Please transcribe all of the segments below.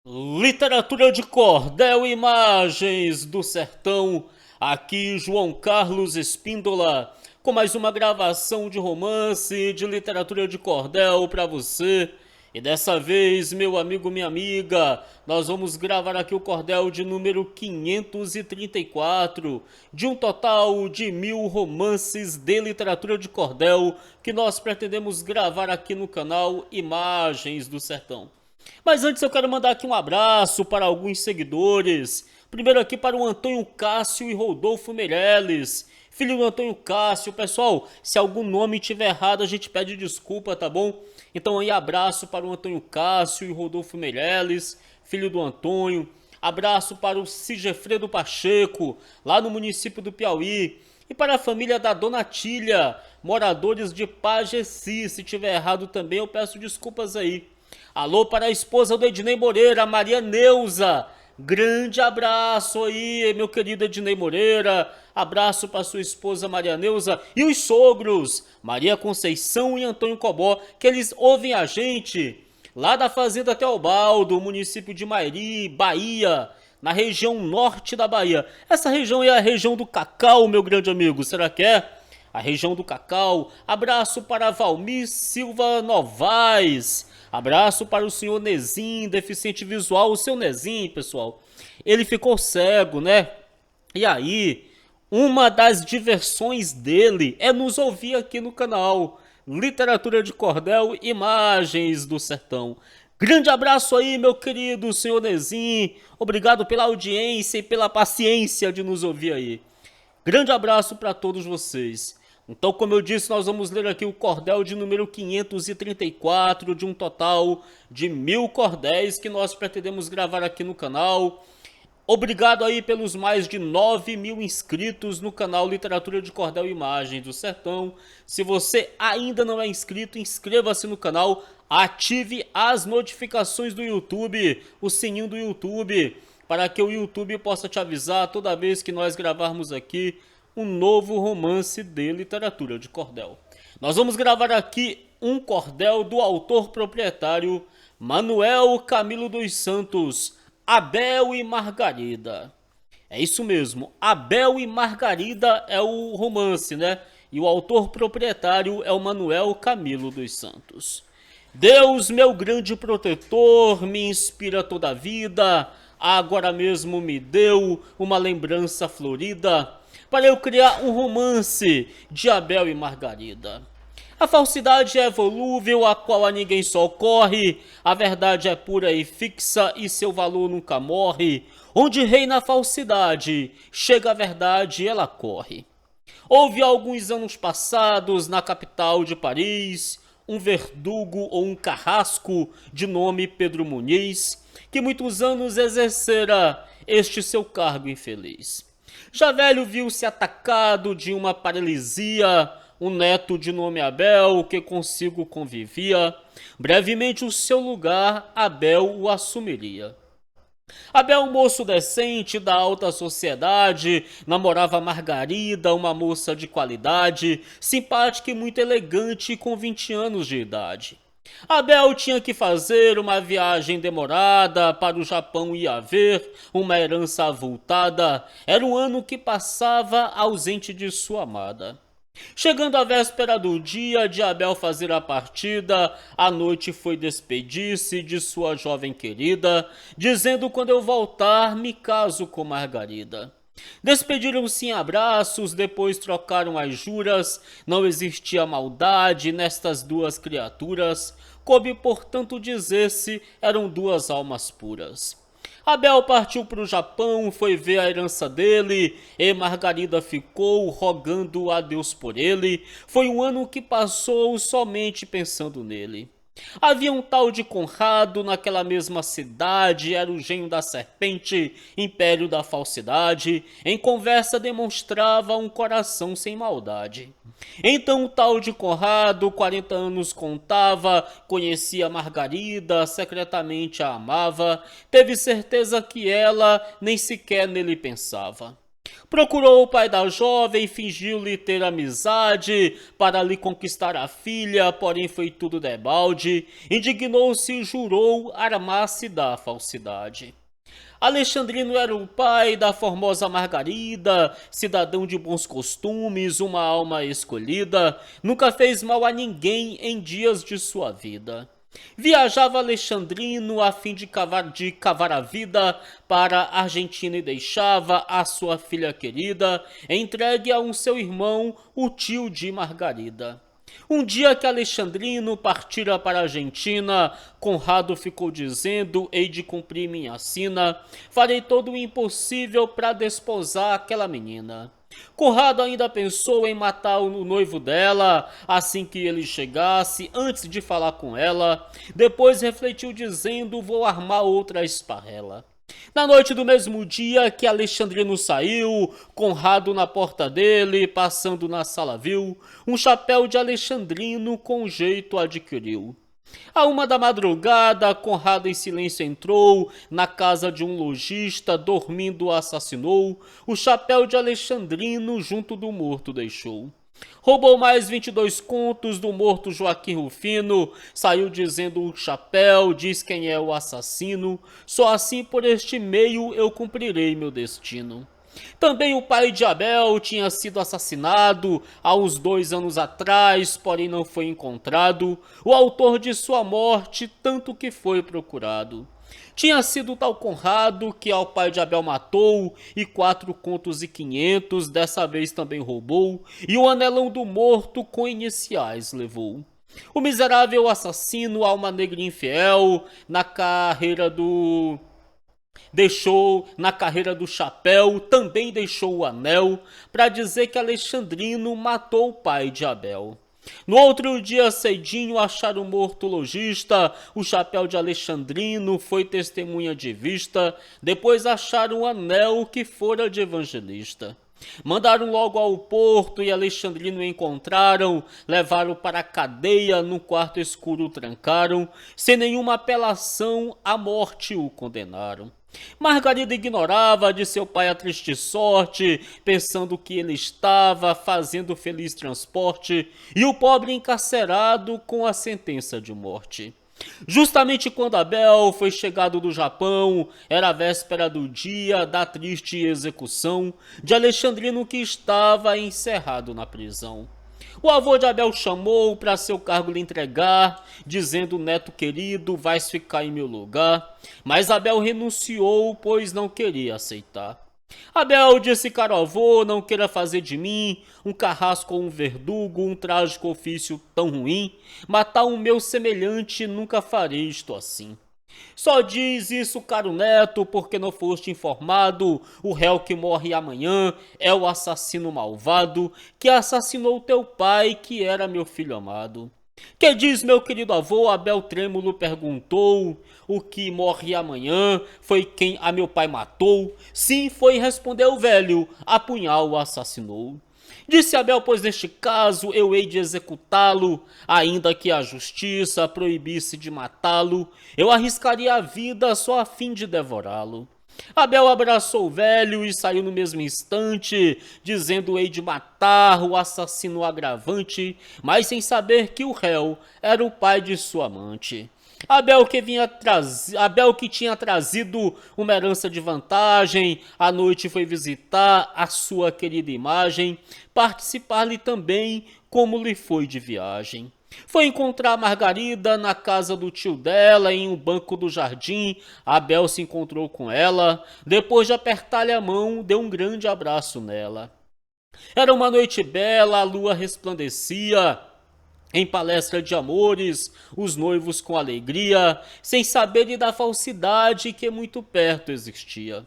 Literatura de cordel e imagens do sertão. Aqui João Carlos Espíndola com mais uma gravação de romance de literatura de cordel para você. E dessa vez, meu amigo, minha amiga, nós vamos gravar aqui o cordel de número 534, de um total de 1000 romances de literatura de cordel que nós pretendemos gravar aqui no canal Imagens do Sertão. Mas antes eu quero mandar aqui um abraço para alguns seguidores. Primeiro aqui para o Antônio Cássio e Rodolfo Meirelles, filho do Antônio Cássio. Pessoal, se algum nome estiver errado, a gente pede desculpa, tá bom? Então aí abraço para o Antônio Cássio e Rodolfo Meirelles, filho do Antônio. Abraço para o Sigefredo Pacheco, lá no município do Piauí. E para a família da Dona Tília, moradores de Pajeci. Se tiver errado também, eu peço desculpas aí. Alô para a esposa do Ednei Moreira, Maria Neuza. Grande abraço aí, meu querido Ednei Moreira. Abraço para sua esposa Maria Neuza e os sogros, Maria Conceição e Antônio Cobó, que eles ouvem a gente lá da Fazenda Teobaldo, município de Mairi, Bahia, na região norte da Bahia. Essa região é a região do cacau, meu grande amigo, será que é? A região do cacau. Abraço para Valmir Silva Novaes. Abraço para o senhor Nezim, deficiente visual. O seu Nezim, pessoal, ele ficou cego, né? E aí, uma das diversões dele é nos ouvir aqui no canal Literatura de Cordel, Imagens do Sertão. Grande abraço aí, meu querido senhor Nezim. Obrigado pela audiência e pela paciência de nos ouvir aí. Grande abraço para todos vocês. Então, como eu disse, nós vamos ler aqui o cordel de número 534, de um total de 1000 cordéis que nós pretendemos gravar aqui no canal. Obrigado aí pelos mais de 9.000 inscritos no canal Literatura de Cordel e Imagens do Sertão. Se você ainda não é inscrito, inscreva-se no canal, ative as notificações do YouTube, o sininho do YouTube, para que o YouTube possa te avisar toda vez que nós gravarmos aqui um novo romance de literatura de cordel. Nós vamos gravar aqui um cordel do autor proprietário Manuel Camilo dos Santos, Abel e Margarida. É isso mesmo, Abel e Margarida é o romance, né? E o autor proprietário é o Manuel Camilo dos Santos. Deus, meu grande protetor, me inspira toda a vida, agora mesmo me deu uma lembrança florida para eu criar um romance de Abel e Margarida. A falsidade é volúvel, a qual a ninguém socorre, a verdade é pura e fixa e seu valor nunca morre. Onde reina a falsidade, chega a verdade e ela corre. Houve alguns anos passados na capital de Paris um verdugo ou um carrasco de nome Pedro Muniz, que muitos anos exercera este seu cargo infeliz. Já velho viu-se atacado de uma paralisia, um neto de nome Abel que consigo convivia. Brevemente o seu lugar Abel o assumiria. Abel, um moço decente da alta sociedade, namorava Margarida, uma moça de qualidade, simpática e muito elegante com 20 anos de idade. Abel tinha que fazer uma viagem demorada para o Japão e haver uma herança avultada. Era um ano que passava ausente de sua amada. Chegando à véspera do dia de Abel fazer a partida, a noite foi despedir-se de sua jovem querida, dizendo: quando eu voltar, me caso com Margarida. Despediram-se em abraços, depois trocaram as juras, não existia maldade nestas duas criaturas, coube portanto dizer-se, eram duas almas puras. Abel partiu para o Japão, foi ver a herança dele, e Margarida ficou rogando a Deus por ele. Foi um ano que passou somente pensando nele. Havia um tal de Conrado naquela mesma cidade, era o genio da serpente, império da falsidade, em conversa demonstrava um coração sem maldade. Então o tal de Conrado, 40 anos contava, conhecia Margarida, secretamente a amava, teve certeza que ela nem sequer nele pensava. Procurou o pai da jovem, fingiu-lhe ter amizade para lhe conquistar a filha, porém foi tudo debalde. Indignou-se e jurou armar-se da falsidade. Alexandrino era o pai da formosa Margarida, cidadão de bons costumes, uma alma escolhida, nunca fez mal a ninguém em dias de sua vida. Viajava Alexandrino a fim de cavar a vida para a Argentina e deixava a sua filha querida entregue a um seu irmão, o tio de Margarida. Um dia que Alexandrino partira para a Argentina, Conrado ficou dizendo: hei de cumprir minha sina, farei todo o impossível para desposar aquela menina. Conrado ainda pensou em matar o noivo dela assim que ele chegasse, antes de falar com ela. Depois refletiu dizendo: vou armar outra esparrela. Na noite do mesmo dia que Alexandrino saiu, Conrado na porta dele, passando na sala viu, um chapéu de Alexandrino com jeito adquiriu. À 1 da madrugada, Conrado em silêncio entrou na casa de um lojista, dormindo assassinou, o chapéu de Alexandrino junto do morto deixou. Roubou mais 22 contos do morto Joaquim Rufino, saiu dizendo o chapéu, diz quem é o assassino, só assim por este meio eu cumprirei meu destino. Também o pai de Abel tinha sido assassinado há uns 2 anos atrás, porém não foi encontrado o autor de sua morte, tanto que foi procurado. Tinha sido tal Conrado que ao pai de Abel matou, e 4,5 contos, dessa vez também roubou, e o anelão do morto com iniciais levou. O miserável assassino, alma negra e infiel, na carreira do chapéu, também deixou o anel, para dizer que Alexandrino matou o pai de Abel. No outro dia cedinho acharam morto o lojista, o chapéu de Alexandrino foi testemunha de vista, depois acharam o anel que fora de evangelista. Mandaram logo ao porto e Alexandrino encontraram, levaram para a cadeia, num quarto escuro o trancaram, sem nenhuma apelação à morte o condenaram. Margarida ignorava de seu pai a triste sorte, pensando que ele estava fazendo feliz transporte, e o pobre encarcerado com a sentença de morte. Justamente quando Abel foi chegado do Japão, era a véspera do dia da triste execução de Alexandrino, que estava encerrado na prisão. O avô de Abel chamou para seu cargo lhe entregar, dizendo: neto querido, vais ficar em meu lugar. Mas Abel renunciou, pois não queria aceitar. Abel disse: caro avô, não queira fazer de mim um carrasco ou um verdugo, um trágico ofício tão ruim. Matar um meu semelhante nunca farei isto assim. Só diz isso, caro neto, porque não foste informado. O réu que morre amanhã é o assassino malvado que assassinou teu pai, que era meu filho amado. Que diz, meu querido avô? Abel trêmulo perguntou. O que morre amanhã foi quem a meu pai matou. Sim, foi, respondeu o velho, a punhal o assassinou. Disse Abel: pois neste caso eu hei de executá-lo, ainda que a justiça proibisse de matá-lo, eu arriscaria a vida só a fim de devorá-lo. Abel abraçou o velho e saiu no mesmo instante, dizendo: hei de matar o assassino agravante, mas sem saber que o réu era o pai de sua amante. Abel que tinha trazido uma herança de vantagem, à noite foi visitar a sua querida imagem, participar-lhe também como lhe foi de viagem. Foi encontrar Margarida na casa do tio dela, em um banco do jardim. Abel se encontrou com ela, depois de apertar-lhe a mão, deu um grande abraço nela. Era uma noite bela, a lua resplandecia. Em palestra de amores, os noivos com alegria, sem saberem da falsidade que muito perto existia.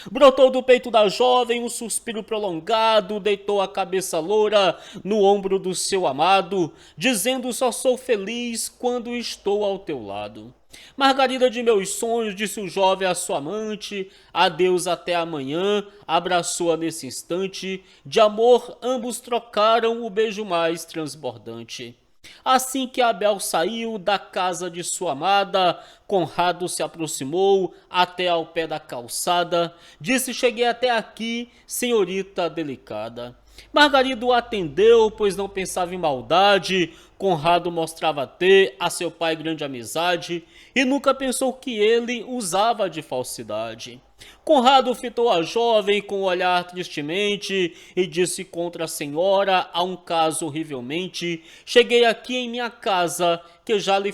Brotou do peito da jovem um suspiro prolongado, deitou a cabeça loura no ombro do seu amado, dizendo: só sou feliz quando estou ao teu lado. Margarida de meus sonhos, disse o jovem à sua amante, adeus até amanhã, abraçou-a nesse instante, de amor ambos trocaram o beijo mais transbordante. Assim que Abel saiu da casa de sua amada, Conrado se aproximou até ao pé da calçada. Disse: cheguei até aqui, senhorita delicada. Margarida o atendeu, pois não pensava em maldade. Conrado mostrava ter a seu pai grande amizade e nunca pensou que ele usava de falsidade. Conrado fitou a jovem com o olhar tristemente e disse contra a senhora há um caso horrivelmente. Cheguei aqui em minha casa que já lhe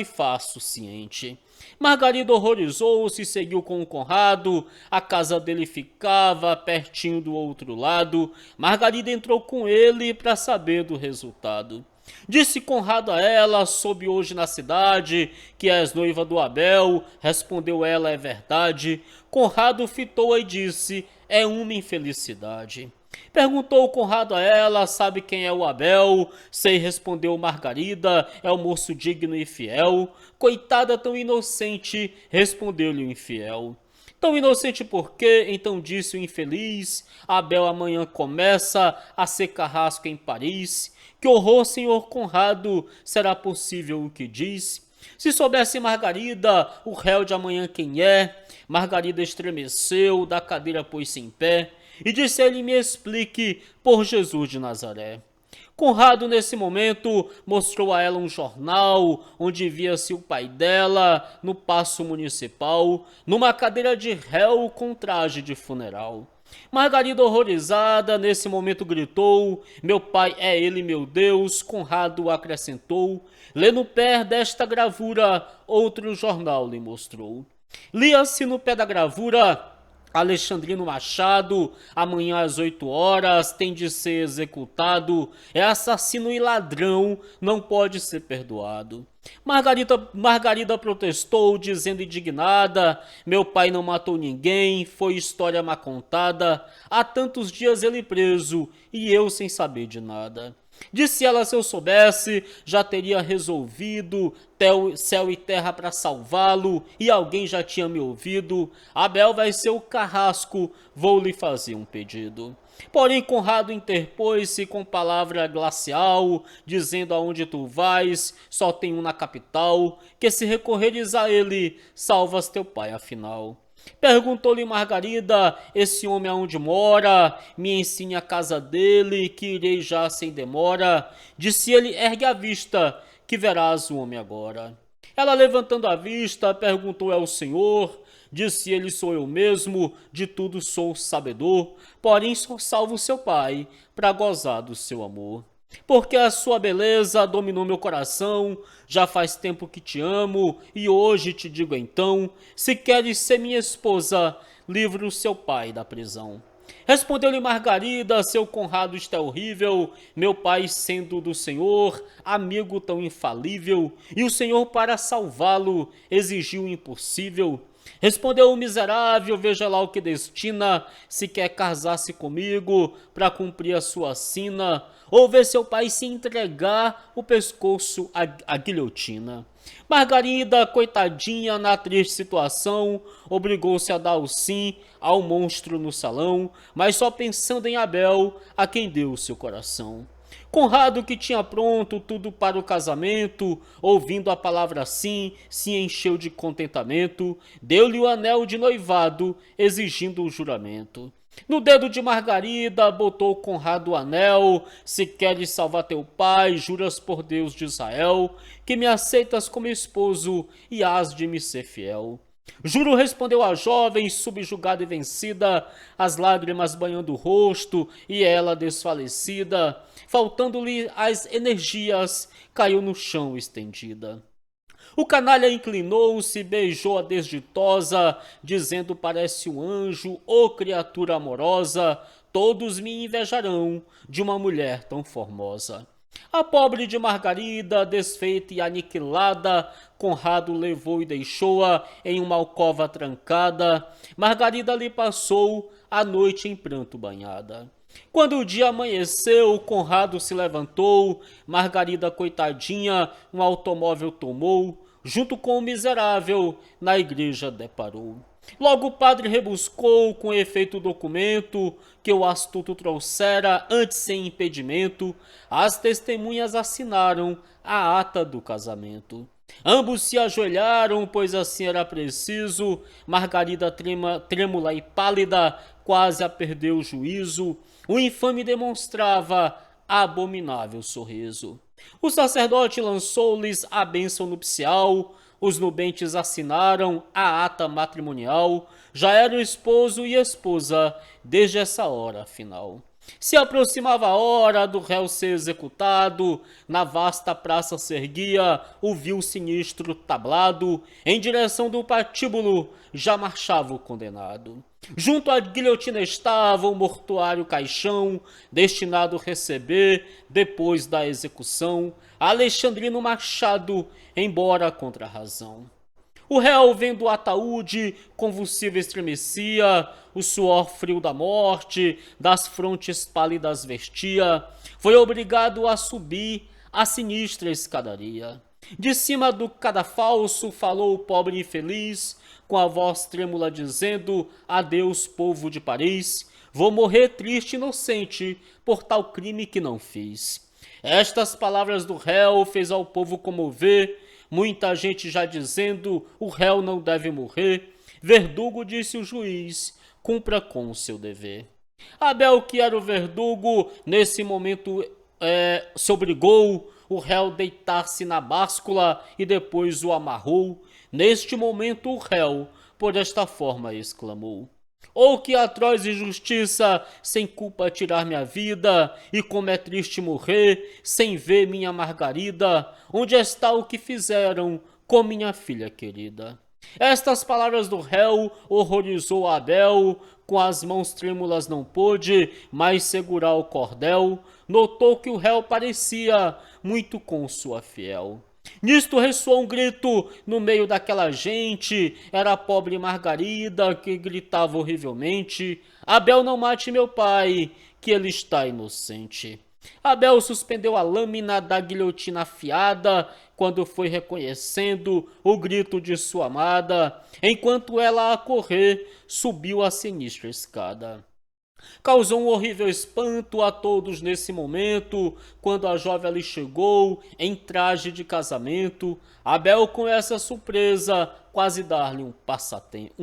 faço ciente. Margarida horrorizou-se e seguiu com o Conrado. A casa dele ficava pertinho do outro lado. Margarida entrou com ele para saber do resultado. Disse Conrado a ela: soube hoje na cidade que és noiva do Abel. Respondeu ela: é verdade. Conrado fitou-a e disse: é uma infelicidade. Perguntou Conrado a ela: sabe quem é o Abel? Sei, respondeu Margarida, é o moço digno e fiel. Coitada tão inocente, respondeu-lhe o infiel. Tão inocente por quê? Então disse o infeliz: Abel amanhã começa a ser carrasco em Paris. Que horror, senhor Conrado, será possível o que diz? Se soubesse Margarida, o réu de amanhã quem é? Margarida estremeceu, da cadeira pôs-se em pé e disse a ele: me explique, por Jesus de Nazaré. Conrado, nesse momento, mostrou a ela um jornal onde via-se o pai dela no paço municipal, numa cadeira de réu com traje de funeral. Margarida, horrorizada, nesse momento gritou: meu pai é ele, meu Deus. Conrado acrescentou: lê no pé desta gravura, outro jornal lhe mostrou. Lia-se no pé da gravura: Alexandrino Machado, amanhã às 8 horas, tem de ser executado. É assassino e ladrão, não pode ser perdoado. Margarida protestou, dizendo indignada: meu pai não matou ninguém, foi história má contada. Há tantos dias ele preso e eu sem saber de nada. Disse ela: se eu soubesse, já teria resolvido céu e terra para salvá-lo, e alguém já tinha me ouvido. Abel vai ser o carrasco, vou lhe fazer um pedido. Porém Conrado interpôs-se com palavra glacial, dizendo: aonde tu vais, só tem um na capital, que se recorreres a ele, salvas teu pai afinal. Perguntou-lhe Margarida: esse homem aonde mora? Me ensine a casa dele, que irei já sem demora. Disse ele: ergue a vista, que verás o homem agora. Ela, levantando a vista, perguntou: é o senhor? Disse ele: sou eu mesmo, de tudo sou sabedor, porém só salvo seu pai, para gozar do seu amor. Porque a sua beleza dominou meu coração, já faz tempo que te amo, e hoje te digo então: se queres ser minha esposa, livre o seu pai da prisão. Respondeu-lhe Margarida: seu Conrado está horrível, meu pai sendo do Senhor, amigo tão infalível, e o Senhor para salvá-lo exigiu o impossível. Respondeu o miserável: veja lá o que destina, se quer casar-se comigo, para cumprir a sua sina, ou ver seu pai se entregar o pescoço à guilhotina. Margarida, coitadinha, na triste situação, obrigou-se a dar o sim ao monstro no salão, mas só pensando em Abel, a quem deu seu coração. Conrado, que tinha pronto tudo para o casamento, ouvindo a palavra sim, se encheu de contentamento, deu-lhe o anel de noivado, exigindo o juramento. No dedo de Margarida botou Conrado o anel: se queres salvar teu pai, juras por Deus de Israel, que me aceitas como esposo e hás de me ser fiel. Juro, respondeu a jovem, subjugada e vencida, as lágrimas banhando o rosto e ela desfalecida, faltando-lhe as energias, caiu no chão estendida. O canalha inclinou-se, beijou a desditosa, dizendo: parece um anjo, ô criatura amorosa, todos me invejarão de uma mulher tão formosa. A pobre de Margarida, desfeita e aniquilada, Conrado levou e deixou-a em uma alcova trancada. Margarida lhe passou a noite em pranto banhada. Quando o dia amanheceu, Conrado se levantou, Margarida, coitadinha, um automóvel tomou, junto com o miserável, na igreja deparou. Logo o padre rebuscou com efeito o documento que o astuto trouxera antes sem impedimento. As testemunhas assinaram a ata do casamento. Ambos se ajoelharam, pois assim era preciso. Margarida, trêmula e pálida, quase a perder o juízo. O infame demonstrava abominável sorriso. O sacerdote lançou-lhes a bênção nupcial. Os nubentes assinaram a ata matrimonial. Já era o esposo e esposa desde essa hora final. Se aproximava a hora do réu ser executado. Na vasta praça se erguia o vil sinistro tablado. Em direção do patíbulo já marchava o condenado. Junto à guilhotina estava o mortuário caixão, destinado a receber, depois da execução, Alexandrino Machado, embora contra a razão. O réu, vendo o ataúde, convulsivo estremecia, o suor frio da morte, das frontes pálidas vestia, foi obrigado a subir a sinistra escadaria. De cima do cadafalso falou o pobre infeliz, com a voz trêmula dizendo: adeus, povo de Paris, vou morrer triste e inocente por tal crime que não fiz. Estas palavras do réu fez ao povo comover, muita gente já dizendo: o réu não deve morrer. Verdugo, disse o juiz, cumpra com o seu dever. Abel, que era o verdugo, nesse momento se obrigou o réu deitar-se na báscula e depois o amarrou. Neste momento o réu, por esta forma, exclamou: oh, que atroz injustiça, sem culpa tirar minha vida, e como é triste morrer, sem ver minha Margarida, onde está o que fizeram com minha filha querida? Estas palavras do réu horrorizou Abel, com as mãos trêmulas não pôde mais segurar o cordel, notou que o réu parecia muito com sua fiel. Nisto ressoou um grito no meio daquela gente, era a pobre Margarida que gritava horrivelmente: Abel, não mate meu pai, que ele está inocente. Abel suspendeu a lâmina da guilhotina afiada quando foi reconhecendo o grito de sua amada, enquanto ela a correr subiu a sinistra escada. Causou um horrível espanto a todos nesse momento, quando a jovem ali chegou, em traje de casamento. Abel, com essa surpresa, quase dar-lhe um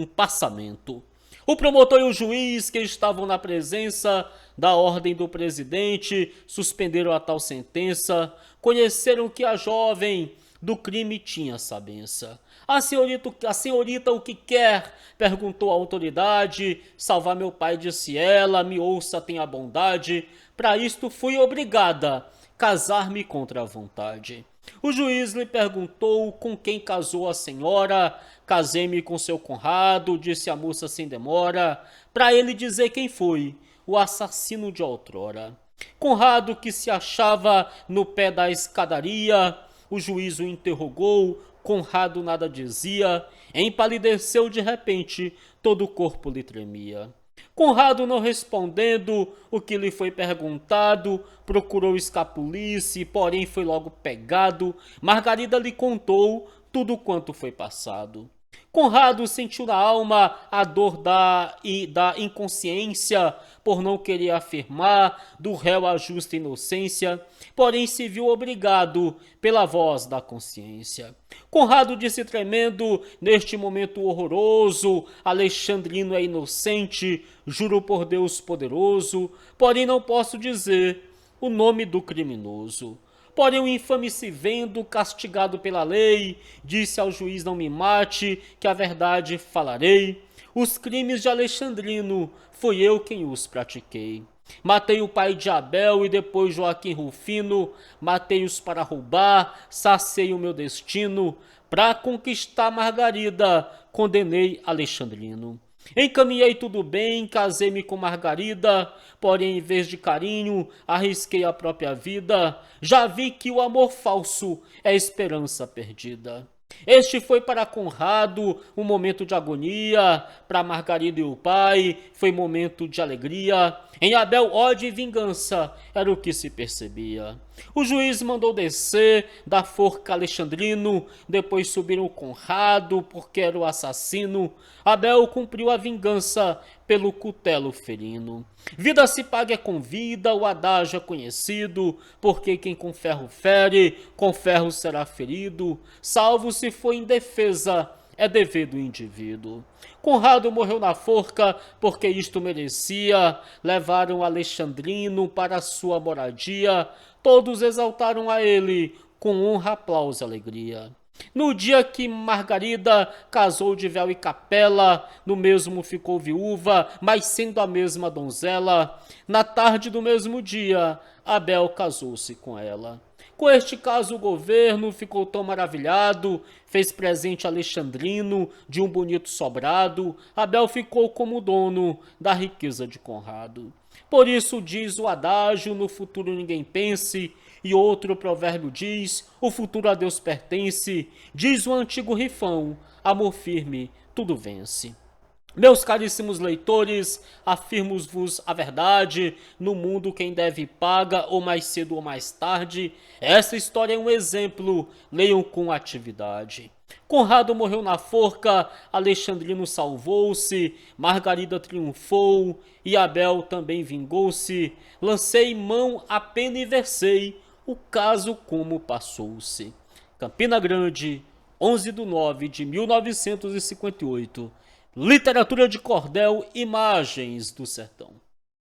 passamento. O promotor e o juiz, que estavam na presença da ordem do presidente, suspenderam a tal sentença, conheceram que a jovem do crime tinha sabença. A senhorita o que quer? Perguntou a autoridade. Salvar meu pai, disse ela, me ouça, tenha bondade. Para isto fui obrigada, casar-me contra a vontade. O juiz lhe perguntou com quem casou a senhora. Casei-me com seu Conrado, disse a moça sem demora, para ele dizer quem foi, o assassino de outrora. Conrado, que se achava no pé da escadaria, o juiz o interrogou. Conrado nada dizia, empalideceu de repente, todo o corpo lhe tremia. Conrado, não respondendo o que lhe foi perguntado, procurou escapulir-se, porém foi logo pegado. Margarida lhe contou tudo quanto foi passado. Conrado sentiu na alma a dor da inconsciência, por não querer afirmar do réu a justa inocência, porém se viu obrigado pela voz da consciência. Conrado disse tremendo, neste momento horroroso: Alexandrino é inocente, juro por Deus poderoso, porém não posso dizer o nome do criminoso. Porém o infame, se vendo castigado pela lei, disse ao juiz: não me mate, que a verdade falarei. Os crimes de Alexandrino, fui eu quem os pratiquei. Matei o pai de Abel e depois Joaquim Rufino, matei-os para roubar, saciei o meu destino, para conquistar Margarida, condenei Alexandrino. Encaminhei tudo bem, casei-me com Margarida, porém em vez de carinho, arrisquei a própria vida. Já vi que o amor falso é esperança perdida. Este foi para Conrado um momento de agonia, para Margarida e o pai foi momento de alegria. Em Abel, ódio e vingança era o que se percebia. O juiz mandou descer da forca Alexandrino, depois subiram Conrado, porque era o assassino. Abel cumpriu a vingança pelo cutelo ferino. Vida se paga com vida, o adágio é conhecido, porque quem com ferro fere, com ferro será ferido, salvo se for em defesa, é dever do indivíduo. Conrado morreu na forca porque isto merecia. Levaram Alexandrino para sua moradia. Todos exaltaram a ele com honra, aplauso e alegria. No dia que Margarida casou de véu e capela, no mesmo ficou viúva, mas sendo a mesma donzela. Na tarde do mesmo dia, Abel casou-se com ela. Com este caso, o governo ficou tão maravilhado, fez presente a Alexandrino de um bonito sobrado. Abel ficou como dono da riqueza de Conrado. Por isso diz o adágio, no futuro ninguém pense, e outro provérbio diz, o futuro a Deus pertence. Diz o antigo rifão, amor firme, tudo vence. Meus caríssimos leitores, afirmo-vos a verdade, no mundo quem deve paga, ou mais cedo ou mais tarde. Essa história é um exemplo, leiam com atividade. Conrado morreu na forca, Alexandrino salvou-se, Margarida triunfou, e Abel também vingou-se. Lancei mão a pena e versei, o caso como passou-se. Campina Grande, 11/9/1958. Literatura de cordel, imagens do sertão.